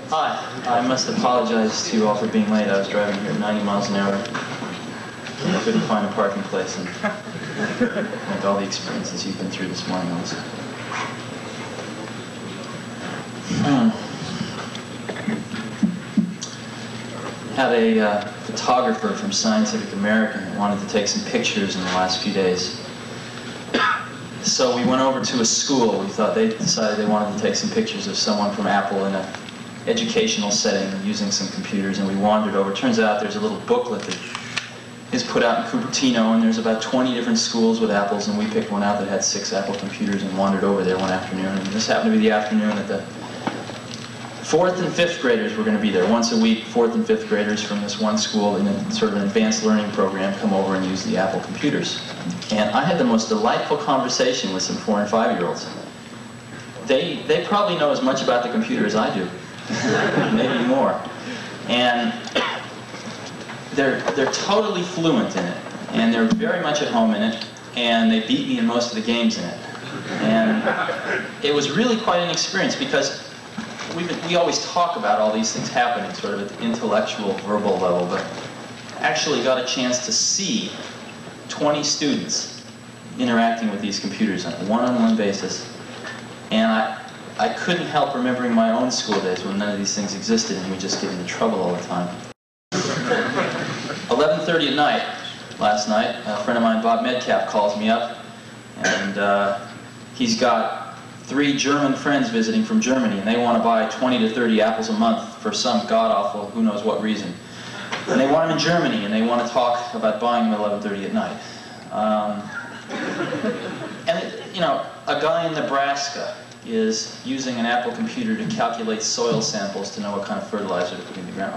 Hi, I must apologize to you all for being late. I was driving here at 90 miles an hour. I couldn't find a parking place, and like all the experiences you've been through this morning also. Had a photographer from Scientific American that wanted to take some pictures in the last few days. So we went over to a school. We thought they decided they wanted to take some pictures of someone from Apple in an educational setting using some computers, and we wandered over. It turns out there's a little booklet that is put out in Cupertino, and there's about 20 different schools with Apples, and we picked one out that had 6 Apple computers and wandered over there one afternoon. And this happened to be the afternoon that the 4th and 5th graders were going to be there. Once a week, 4th and 5th graders from this one school in a sort of an advanced learning program come over and use the Apple computers. And I had the most delightful conversation with some 4- and 5-year-olds. They probably know as much about the computer as I do, maybe more. And they're totally fluent in it, and they're very much at home in it, and they beat me in most of the games in it. And it was really quite an experience, because we always talk about all these things happening sort of at the intellectual, verbal level, but actually got a chance to see 20 students interacting with these computers on a one-on-one basis. And I couldn't help remembering my own school days when none of these things existed and we just get into trouble all the time. 11:30 at night, last night, a friend of mine, Bob Medcap, calls me up, and he's got 3 German friends visiting from Germany, and they want to buy 20 to 30 apples a month for some god-awful, who knows what reason. And they want them in Germany, and they want to talk about buying them at 11:30 at night. You know, a guy in Nebraska is using an Apple computer to calculate soil samples to know what kind of fertilizer to put in the ground.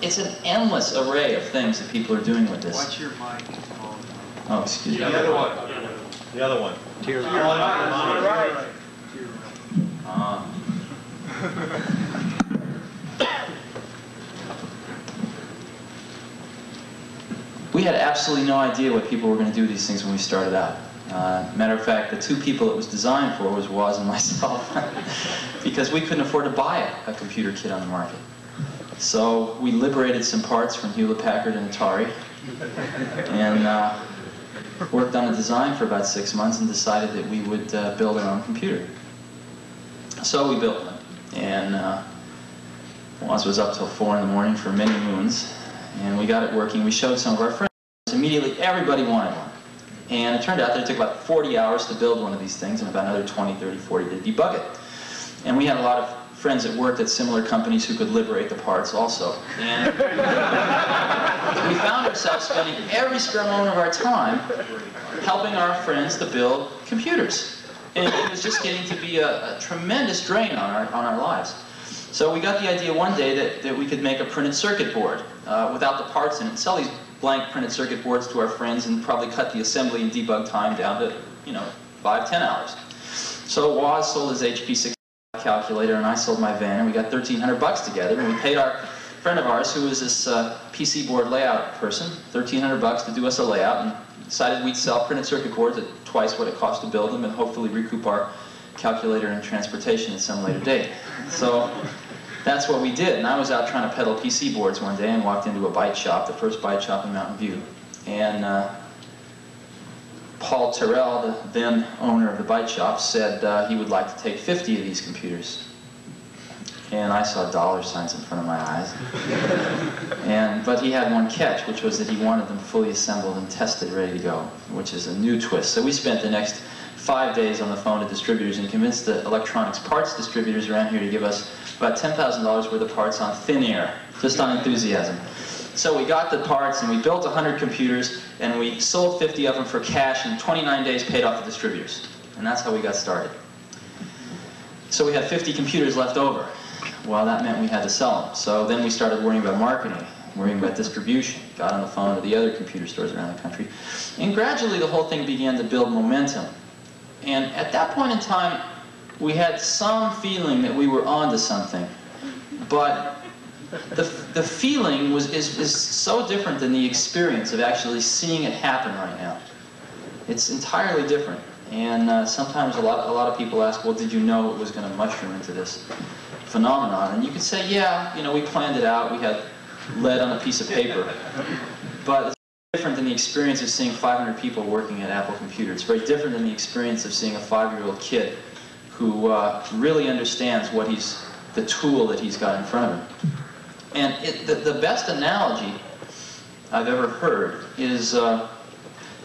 It's an endless array of things that people are doing with this. What's your mic? Oh, excuse me. The other one. The other one. Tier 1. Right. We had absolutely no idea what people were going to do with these things when we started out. Matter of fact, the 2 people it was designed for was Woz and myself, because we couldn't afford to buy a computer kit on the market. So we liberated some parts from Hewlett-Packard and Atari, and worked on a design for about 6 months and decided that we would build our own computer. So we built one, and Woz was up till 4 in the morning for many moons, and we got it working. We showed some of our friends. Immediately, everybody wanted one. And it turned out that it took about 40 hours to build one of these things and about another 20, 30, 40 to debug it. And we had a lot of friends that worked at similar companies who could liberate the parts also. And we found ourselves spending every spare moment of our time helping our friends to build computers. And it was just getting to be a tremendous drain on our lives. So we got the idea one day that we could make a printed circuit board without the parts in it, and sell these blank printed circuit boards to our friends and probably cut the assembly and debug time down to, 5–10 hours. So Woz sold his HP 6 calculator and I sold my van, and we got $1,300 together, and we paid our friend of ours, who was this PC board layout person, $1,300 to do us a layout, and decided we'd sell printed circuit boards at twice what it cost to build them and hopefully recoup our calculator and transportation at some later date. So that's what we did, and I was out trying to peddle PC boards one day and walked into a bite shop, the first bite shop in Mountain View. And Paul Terrell, the then owner of the bite shop, said he would like to take 50 of these computers. And I saw dollar signs in front of my eyes. But he had one catch, which was that he wanted them fully assembled and tested, ready to go, which is a new twist. So we spent the next 5 days on the phone to distributors and convinced the electronics parts distributors around here to give us about $10,000 worth of parts on thin air, just on enthusiasm. So we got the parts and we built 100 computers and we sold 50 of them for cash, and in 29 days paid off the distributors. And that's how we got started. So we had 50 computers left over. Well, that meant we had to sell them. So then we started worrying about marketing, worrying about distribution, got on the phone to the other computer stores around the country. And gradually the whole thing began to build momentum. And at that point in time, we had some feeling that we were onto something. But the feeling is so different than the experience of actually seeing it happen right now. It's entirely different. And sometimes a lot of people ask, well, did you know it was going to mushroom into this phenomenon. And you could say, yeah, you know, we planned it out, we had lead on a piece of paper. But it's different than the experience of seeing 500 people working at Apple Computer. It's very different than the experience of seeing a 5-year-old kid who really understands what the tool that he's got in front of him. And the best analogy I've ever heard is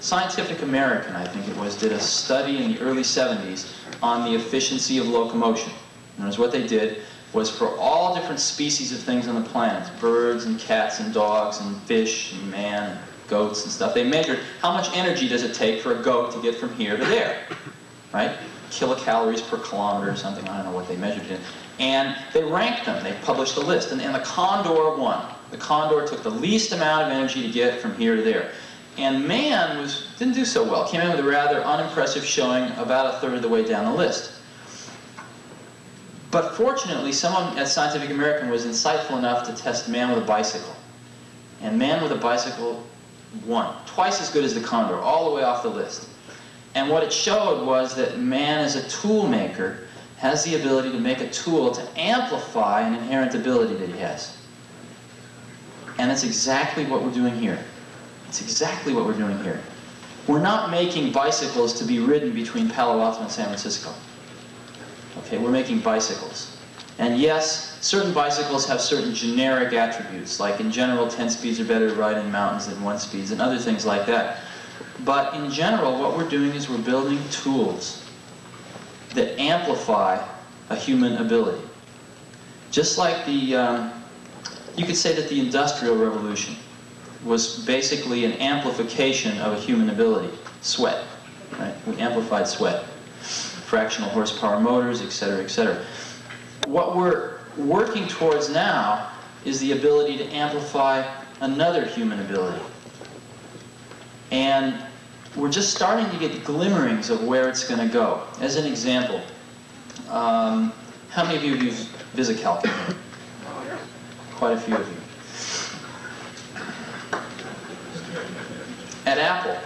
Scientific American, I think it was, did a study in the early 70s on the efficiency of locomotion. In other words, what they did was for all different species of things on the planet, birds and cats and dogs and fish and man and goats and stuff, they measured how much energy does it take for a goat to get from here to there, right? Kilocalories per kilometer or something, I don't know what they measured it in. And they ranked them, they published a list, and the condor won. The condor took the least amount of energy to get from here to there. And man didn't do so well, came in with a rather unimpressive showing about a third of the way down the list. But fortunately, someone at Scientific American was insightful enough to test man with a bicycle. And man with a bicycle won, twice as good as the condor, all the way off the list. And what it showed was that man as a tool maker has the ability to make a tool to amplify an inherent ability that he has. And that's exactly what we're doing here. It's exactly what we're doing here. We're not making bicycles to be ridden between Palo Alto and San Francisco. Okay, we're making bicycles. And yes, certain bicycles have certain generic attributes, like in general 10 speeds are better to ride in mountains than 1 speeds and other things like that. But in general, what we're doing is we're building tools that amplify a human ability. Just like you could say that the Industrial Revolution was basically an amplification of a human ability, sweat, right? We amplified sweat, fractional horsepower motors, etc., etc. What we're working towards now is the ability to amplify another human ability. And we're just starting to get glimmerings of where it's going to go. As an example, how many of you have used VisiCalc? Quite a few of you. At Apple,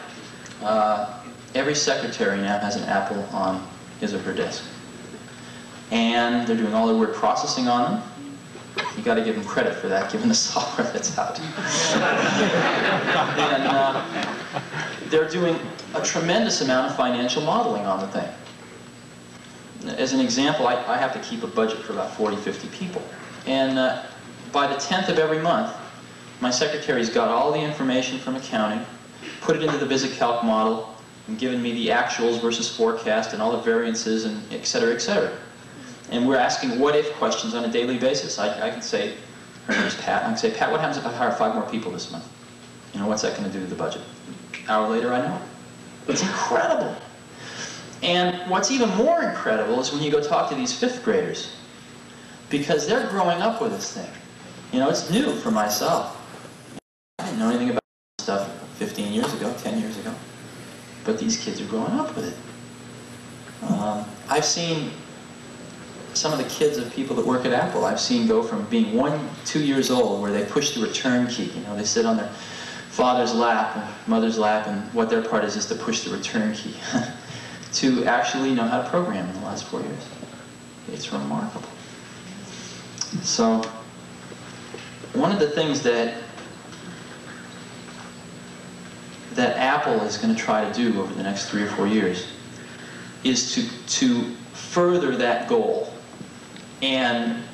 every secretary now has an Apple on his or her desk. And they're doing all their word processing on them. You got to give them credit for that, given the software that's out. And they're doing a tremendous amount of financial modeling on the thing. As an example, I have to keep a budget for about 40, 50 people. And by the 10th of every month, my secretary's got all the information from accounting, put it into the VisiCalc model, and given me the actuals versus forecast and all the variances and et cetera, et cetera. And we're asking what-if questions on a daily basis. I can say, her name's Pat, I can say, Pat, what happens if I hire 5 more people this month? You know, what's that going to do to the budget? An hour later, I know. It's incredible. And what's even more incredible is when you go talk to these 5th graders, because they're growing up with this thing. You know, it's new for myself. I didn't know anything about this stuff 15 years ago, 10 years ago. But these kids are growing up with it. I've seen some of the kids of people that work at Apple, I've seen go from being 1, 2 years old, where they push the return key. You know, they sit on their father's lap and mother's lap, and what their part is to push the return key, to actually know how to program in the last 4 years. It's remarkable. So, one of the things that Apple is going to try to do over the next 3 or 4 years is to further that goal. And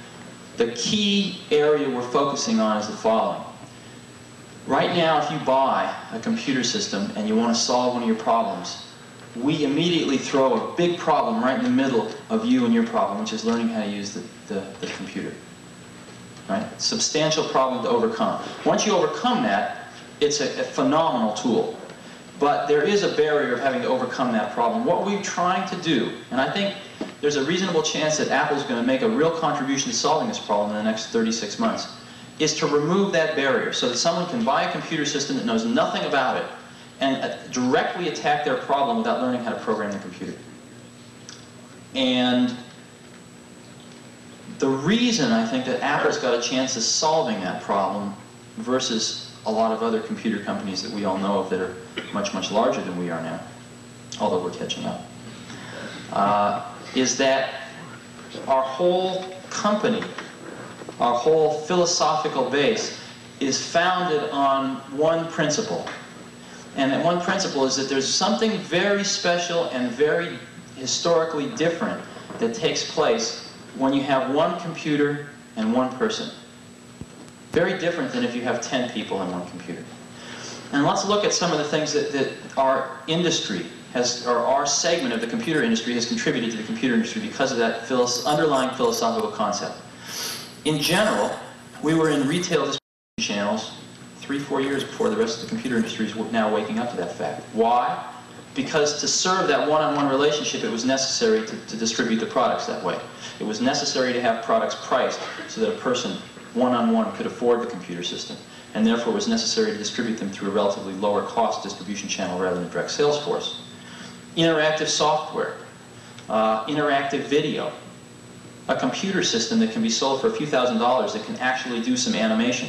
the key area we're focusing on is the following. Right now, if you buy a computer system and you want to solve one of your problems, we immediately throw a big problem right in the middle of you and your problem, which is learning how to use the computer. Right? Substantial problem to overcome. Once you overcome that, it's a phenomenal tool. But there is a barrier of having to overcome that problem. What we're trying to do, and I think there's a reasonable chance that Apple's going to make a real contribution to solving this problem in the next 36 months, is to remove that barrier so that someone can buy a computer system that knows nothing about it and directly attack their problem without learning how to program the computer. And the reason I think that Apple's got a chance of solving that problem versus a lot of other computer companies that we all know of that are much, much larger than we are now, although we're catching up, is that our whole company, our whole philosophical base is founded on one principle. And that one principle is that there's something very special and very historically different that takes place when you have one computer and one person. Very different than if you have 10 people in one computer. And let's look at some of the things that our industry has, or our segment of the computer industry has contributed to the computer industry because of that underlying philosophical concept. In general, we were in retail distribution channels 3-4 years before the rest of the computer industry is now waking up to that fact. Why? Because to serve that one-on-one relationship, it was necessary to distribute the products that way. It was necessary to have products priced so that a person one-on-one could afford the computer system, and therefore it was necessary to distribute them through a relatively lower cost distribution channel rather than a direct sales force. Interactive software, interactive video, a computer system that can be sold for a few $1,000s that can actually do some animation,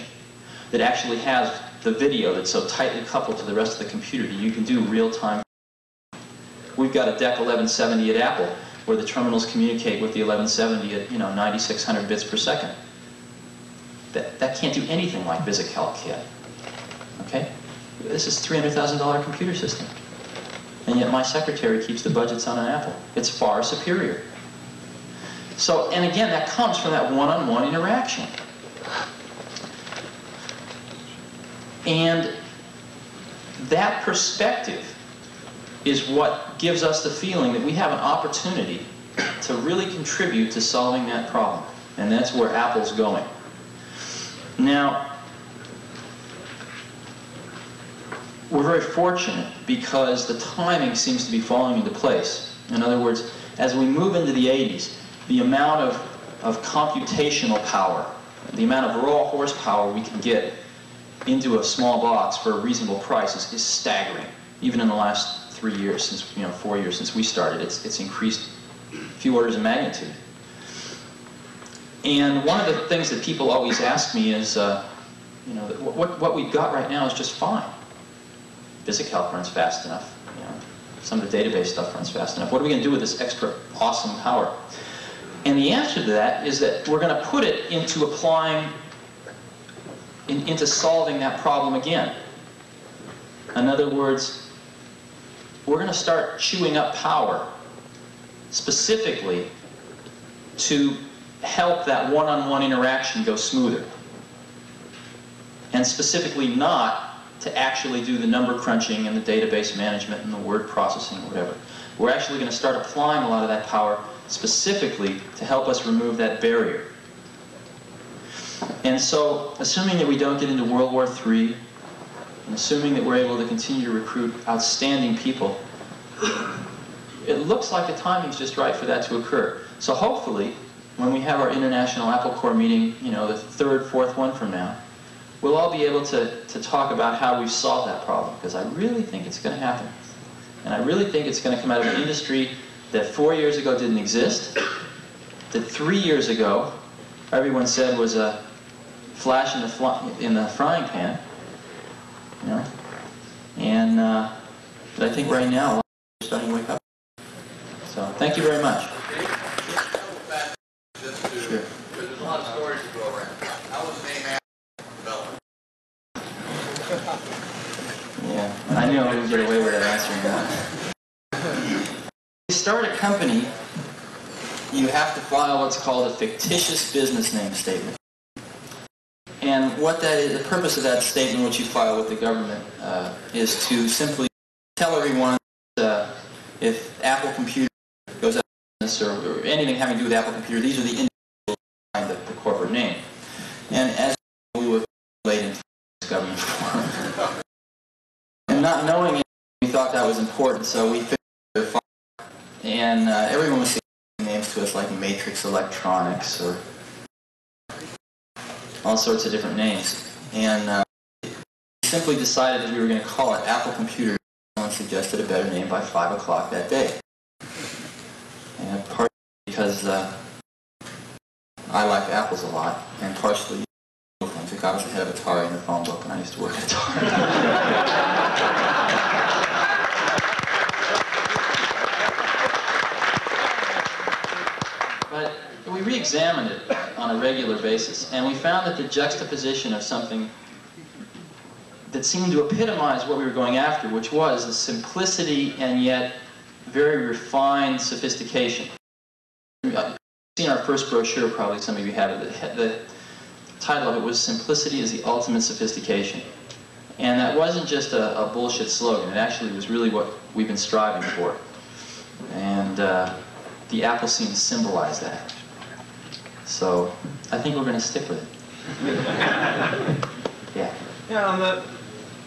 that actually has the video that's so tightly coupled to the rest of the computer that you can do real-time. We've got a DEC 1170 at Apple where the terminals communicate with the 1170 at 9600 bits per second. That can't do anything like VisiCalc can. Okay? This is a $300,000 computer system. And yet my secretary keeps the budgets on an Apple. It's far superior. So, and again, that comes from that one-on-one interaction. And that perspective is what gives us the feeling that we have an opportunity to really contribute to solving that problem. And that's where Apple's going. Now, we're very fortunate because the timing seems to be falling into place. In other words, as we move into the 80s, the amount of computational power, the amount of raw horsepower we can get into a small box for a reasonable price is staggering. Even in the last 3 years, since 4 years since we started, it's increased a few orders of magnitude. And one of the things that people always ask me is, what we've got right now is just fine. VisiCalc runs fast enough. Some of the database stuff runs fast enough. What are we going to do with this extra awesome power? And the answer to that is that we're going to put it into into solving that problem again. In other words, we're going to start chewing up power specifically to help that one-on-one interaction go smoother. And specifically not to actually do the number crunching and the database management and the word processing or whatever. We're actually going to start applying a lot of that power specifically to help us remove that barrier. And so, assuming that we don't get into World War III, and assuming that we're able to continue to recruit outstanding people, it looks like the timing's just right for that to occur. So hopefully, when we have our International Apple Corps meeting, the third, fourth one from now, we'll all be able to talk about how we've solved that problem, because I really think it's going to happen. And I really think it's going to come out of an industry that 4 years ago didn't exist, that 3 years ago everyone said was a flash in the frying pan, and but I think right now we're starting to wake up. So thank you very much. Sure. There's a lot of stories to go around. How was the name developed? Yeah, I knew I would get away with that answering that. To start a company, you have to file what's called a fictitious business name statement. And what that is, the purpose of that statement, which you file with the government, is to simply tell everyone if Apple Computer goes out of business or anything having to do with Apple Computer, these are the individuals behind the corporate name. And as we were late into this government form, and not knowing it, we thought that was important, so we figured it out. And everyone was saying names to us like Matrix Electronics or all sorts of different names. And we simply decided that we were going to call it Apple Computer. Someone suggested a better name by 5 o'clock that day. And partly because I like apples a lot, and partially because I was the head of Atari in the phone book, and I used to work at Atari. But we re-examined it on a regular basis, and we found that the juxtaposition of something that seemed to epitomize what we were going after, which was the simplicity and yet very refined sophistication. You've seen our first brochure, probably some of you have it. The title of it was "Simplicity is the Ultimate Sophistication." And that wasn't just a bullshit slogan. It actually was really what we've been striving for. And the apple seemed to symbolize that. So I think we're going to stick with it. Yeah. Yeah,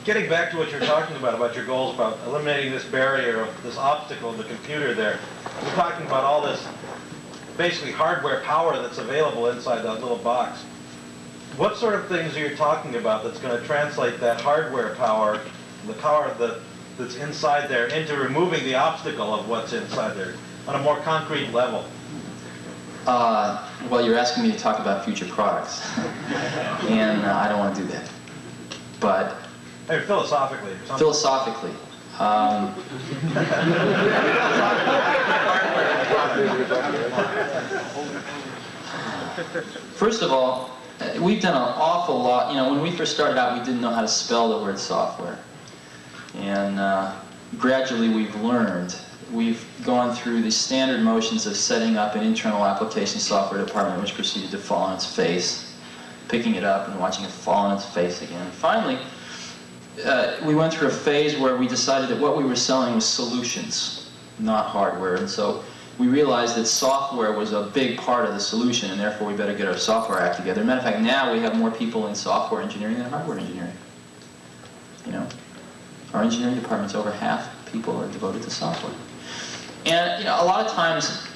getting back to what you're talking about your goals, about eliminating this barrier, this obstacle in the computer there. We're talking about all this basically hardware power that's available inside that little box. What sort of things are you talking about that's going to translate that hardware power, the power that's inside there, into removing the obstacle of what's inside there on a more concrete level? Well, you're asking me to talk about future products, and I don't want to do that. But hey, philosophically or something. Philosophically. First of all, we've done an awful lot. You know, when we first started out, we didn't know how to spell the word software. And gradually we've learned. We've gone through the standard motions of setting up an internal application software department, which proceeded to fall on its face, picking it up and watching it fall on its face again. Finally, we went through a phase where we decided that what we were selling was solutions, not hardware. And so we realized that software was a big part of the solution, and therefore we better get our software act together. As a matter of fact, now we have more people in software engineering than hardware engineering. You know, our engineering department's over half people are devoted to software. And you know, a lot of times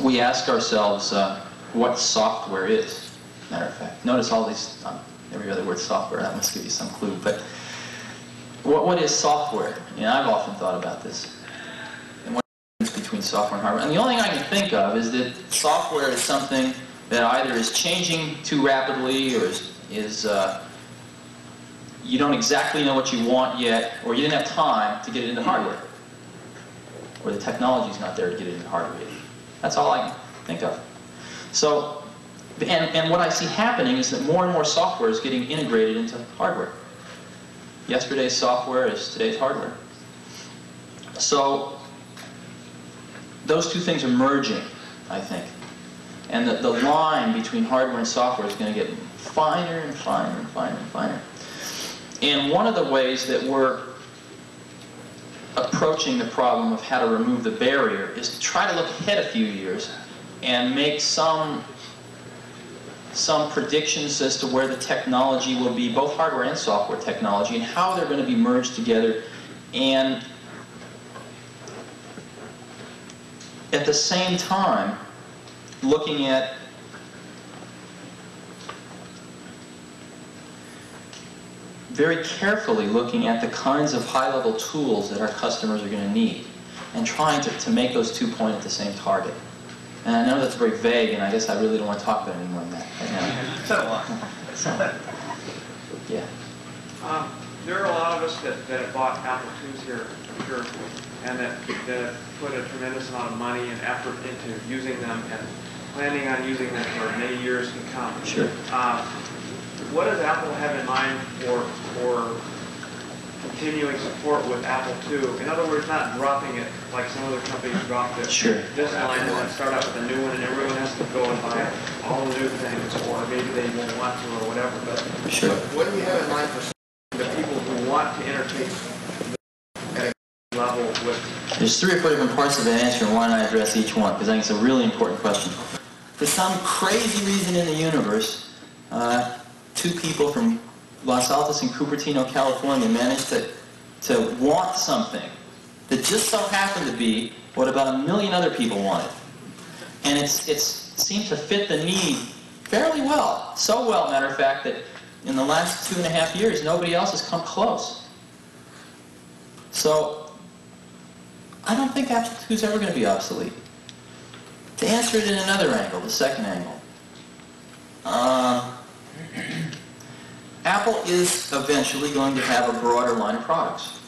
we ask ourselves what software is. Matter of fact, notice all these every other word software. That must give you some clue. But what is software? You know, I've often thought about this. And what is the difference between software and hardware? And the only thing I can think of is that software is something that either is changing too rapidly, or is you don't exactly know what you want yet, or you didn't have time to get it into hardware, or the technology's not there to get it into hardware yet. That's all I can think of. So, and what I see happening is that more and more software is getting integrated into hardware. Yesterday's software is today's hardware. So, those two things are merging, I think. And the line between hardware and software is going to get finer and finer and finer and finer. And one of the ways that we're approaching the problem of how to remove the barrier is to try to look ahead a few years and make some predictions as to where the technology will be, both hardware and software technology, and how they're going to be merged together, and at the same time looking at very carefully looking at the kinds of high-level tools that our customers are going to need, and trying to make those two point at the same target. And I know that's very vague, and I guess I really don't want to talk about it any more than that right now. Said a lot. So, yeah. There are a lot of us that have bought Apple IIs here, I'm sure, and that put a tremendous amount of money and effort into using them and planning on using them for many years to come. Sure. What does Apple have in mind for continuing support with Apple II? In other words, not dropping it like some other companies dropped it. Sure. This line and then start out with a new one, and everyone has to go and buy all the new things, or maybe they won't want to, or whatever. But Sure. what do you have in mind for the people who want to interface at a level with? There's 3 or 4 different parts of the answer, and why don't I address each one? Because I think it's a really important question. For some crazy reason in the universe, 2 people from Los Altos and Cupertino, California managed to want something that just so happened to be what about 1 million other people wanted. And it seemed to fit the need fairly well. So well, matter of fact, that in the last 2.5 years, nobody else has come close. So, I don't think Apple II is ever going to be obsolete. To answer it in another angle, the second angle, Apple is eventually going to have a broader line of products.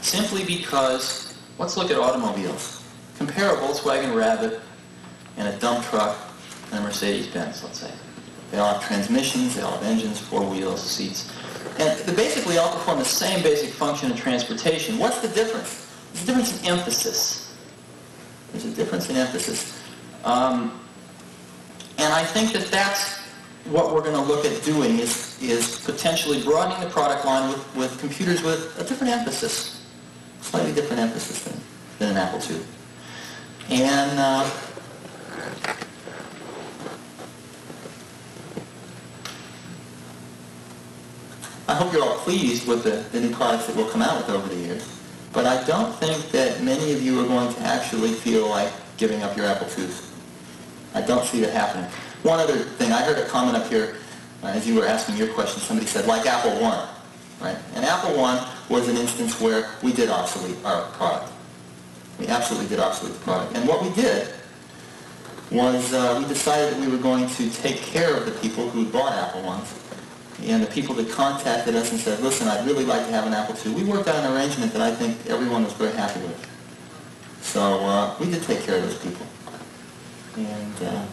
Simply because, let's look at automobiles. compare a Volkswagen Rabbit and a dump truck and a Mercedes-Benz, let's say. They all have transmissions, they all have engines, four wheels, seats. And they basically all perform the same basic function in transportation. What's the difference? There's a difference in emphasis. There's a difference in emphasis. And I think that that's what we're going to look at doing is potentially broadening the product line with computers with a different emphasis, slightly different emphasis than an Apple II. And I hope you're all pleased with the new products that we'll come out with over the years. But I don't think that many of you are going to actually feel like giving up your Apple IIs. I don't see that happening. One other thing, I heard a comment up here as you were asking your question. Somebody said, like Apple I, right? And Apple I was an instance where we did obsolete our product. We absolutely did obsolete the product. And what we did was we decided that we were going to take care of the people who had bought Apple Is. And the people that contacted us and said, listen, I'd really like to have an Apple II. We worked out an arrangement that I think everyone was very happy with. So we did take care of those people. And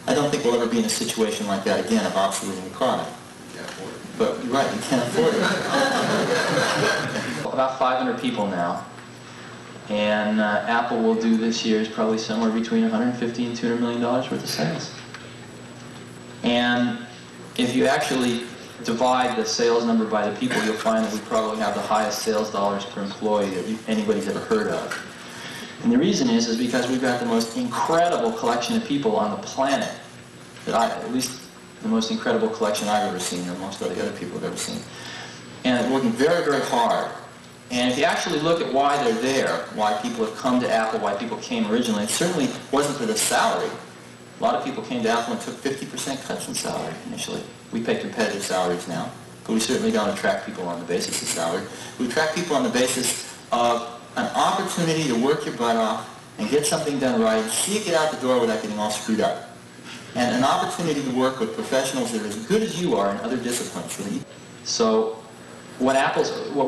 I don't think we'll ever be in a situation like that again of obsoleting the product. But you're right, you can't afford it. About 500 people now. And Apple will do this year is probably somewhere between $150 and $200 million worth of sales. And if you actually divide the sales number by the people, you'll find that we probably have the highest sales dollars per employee that anybody's ever heard of. And the reason is because we've got the most incredible collection of people on the planet, at least the most incredible collection I've ever seen, or most of the other people have ever seen. And they're working very, very hard. And if you actually look at why they're there, why people have come to Apple, why people came originally, it certainly wasn't for the salary. A lot of people came to Apple and took 50% cuts in salary initially. We pay competitive salaries now, but we certainly don't attract people on the basis of salary. We attract people on the basis of an opportunity to work your butt off and get something done right, see it get out the door without getting all screwed up. And an opportunity to work with professionals that are as good as you are in other disciplines. So what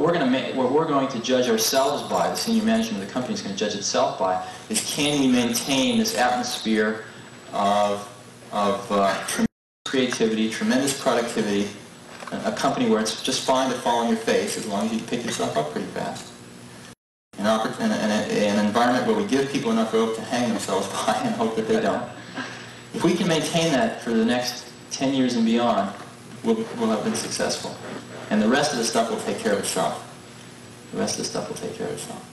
we're going to judge ourselves by, the senior management of the company is going to judge itself by, is can we maintain this atmosphere of tremendous creativity, tremendous productivity, a company where it's just fine to fall on your face as long as you pick yourself up pretty fast. An environment where we give people enough rope to hang themselves by and hope that they don't. If we can maintain that for the next 10 years and beyond, we'll have been successful. And the rest of the stuff will take care of itself. The rest of the stuff will take care of itself.